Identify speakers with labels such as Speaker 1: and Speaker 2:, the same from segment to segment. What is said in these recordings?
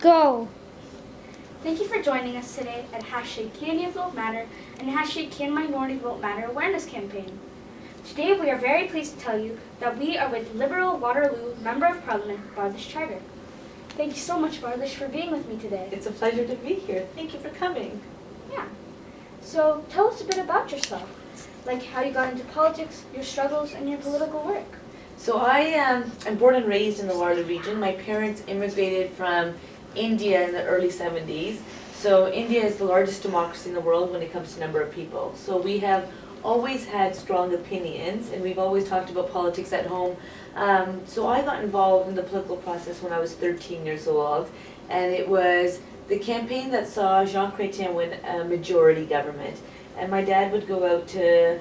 Speaker 1: Go!
Speaker 2: Thank you for joining us today at #CanadianVoteMatter and #CanMinorityVoteMatter awareness campaign. Today we are very pleased to tell you that we are with Liberal Waterloo Member of Parliament, Bardish Chagger. Thank you so much, Bardish, for being with me today.
Speaker 3: It's a pleasure to be here. Thank you for coming.
Speaker 2: Yeah. So tell us a bit about yourself, like how you got into politics, your struggles, and your political work.
Speaker 3: So I'm born and raised in the Waterloo region. My parents immigrated from India in the early 70s. So India is the largest democracy in the world when it comes to number of people. So we have always had strong opinions, and we've always talked about politics at home. So I got involved in the political process when I was 13 years old, and it was the campaign that saw Jean Chrétien win a majority government. And my dad would go out to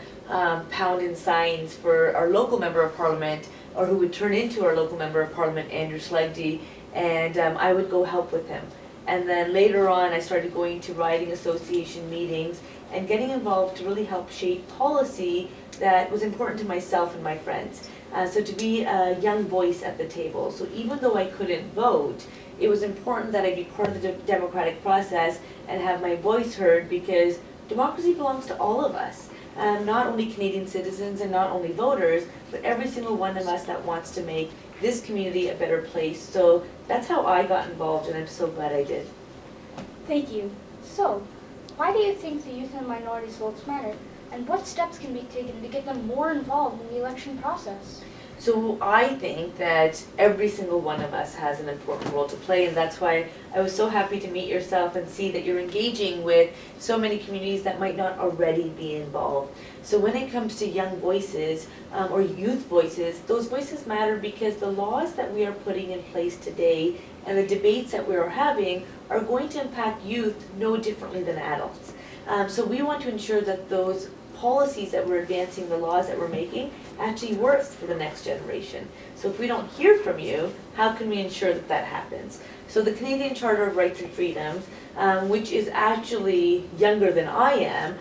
Speaker 3: pound in signs for our local member of parliament, or who would turn into our local member of parliament, Andrew Schlegdy, and I would go help with him. And then later on, I started going to riding association meetings and getting involved to really help shape policy that was important to myself and my friends. So to be a young voice at the table. So even though I couldn't vote, it was important that I be part of the democratic process and have my voice heard, because democracy belongs to all of us. Not only Canadian citizens and not only voters, but every single one of us that wants to make this community a better place. So that's how I got involved, and I'm so glad I did.
Speaker 2: Thank you. So, why do you think the youth and minorities votes matter, and what steps can be taken to get them more involved in the election process?
Speaker 3: So I think that every single one of us has an important role to play, and that's why I was so happy to meet yourself and see that you're engaging with so many communities that might not already be involved. So when it comes to young voices or youth voices, those voices matter because the laws that we are putting in place today and the debates that we are having are going to impact youth no differently than adults. So we want to ensure that those policies that we're advancing, the laws that we're making, actually work for the next generation. So if we don't hear from you, how can we ensure that that happens? So the Canadian Charter of Rights and Freedoms, which is actually younger than I am,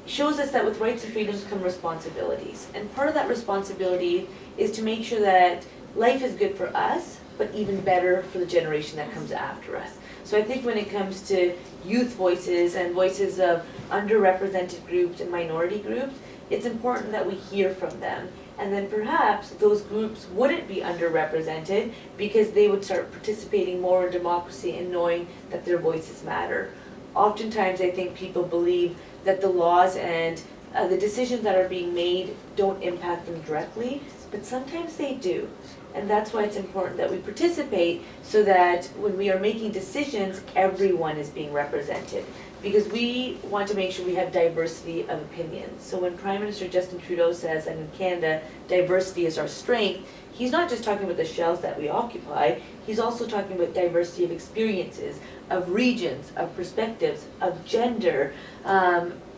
Speaker 3: shows us that with rights and freedoms come responsibilities. And part of that responsibility is to make sure that life is good for us, but even better for the generation that comes after us. So I think when it comes to youth voices and voices of underrepresented groups and minority groups, it's important that we hear from them. And then perhaps those groups wouldn't be underrepresented because they would start participating more in democracy and knowing that their voices matter. Oftentimes I think people believe that the laws and the decisions that are being made don't impact them directly, but sometimes they do. And that's why it's important that we participate, so that when we are making decisions, everyone is being represented. Because we want to make sure we have diversity of opinions. So when Prime Minister Justin Trudeau says that in Canada, diversity is our strength, he's not just talking about the shells that we occupy, he's also talking about diversity of experiences, of regions, of perspectives, of gender.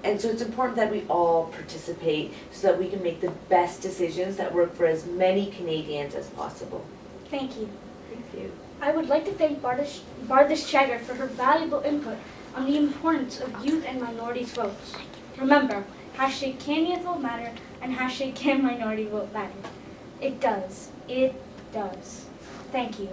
Speaker 3: And so it's important that we all participate so that we can make the best decisions that work for as many Canadians as possible.
Speaker 2: Thank you.
Speaker 3: Thank you.
Speaker 2: I would like to thank Bardish Chagger for her valuable input on the importance of youth and minorities votes. Remember, #CanadianVoteMatter and #CanMinorityVoteMatter. It does. It does. Thank you.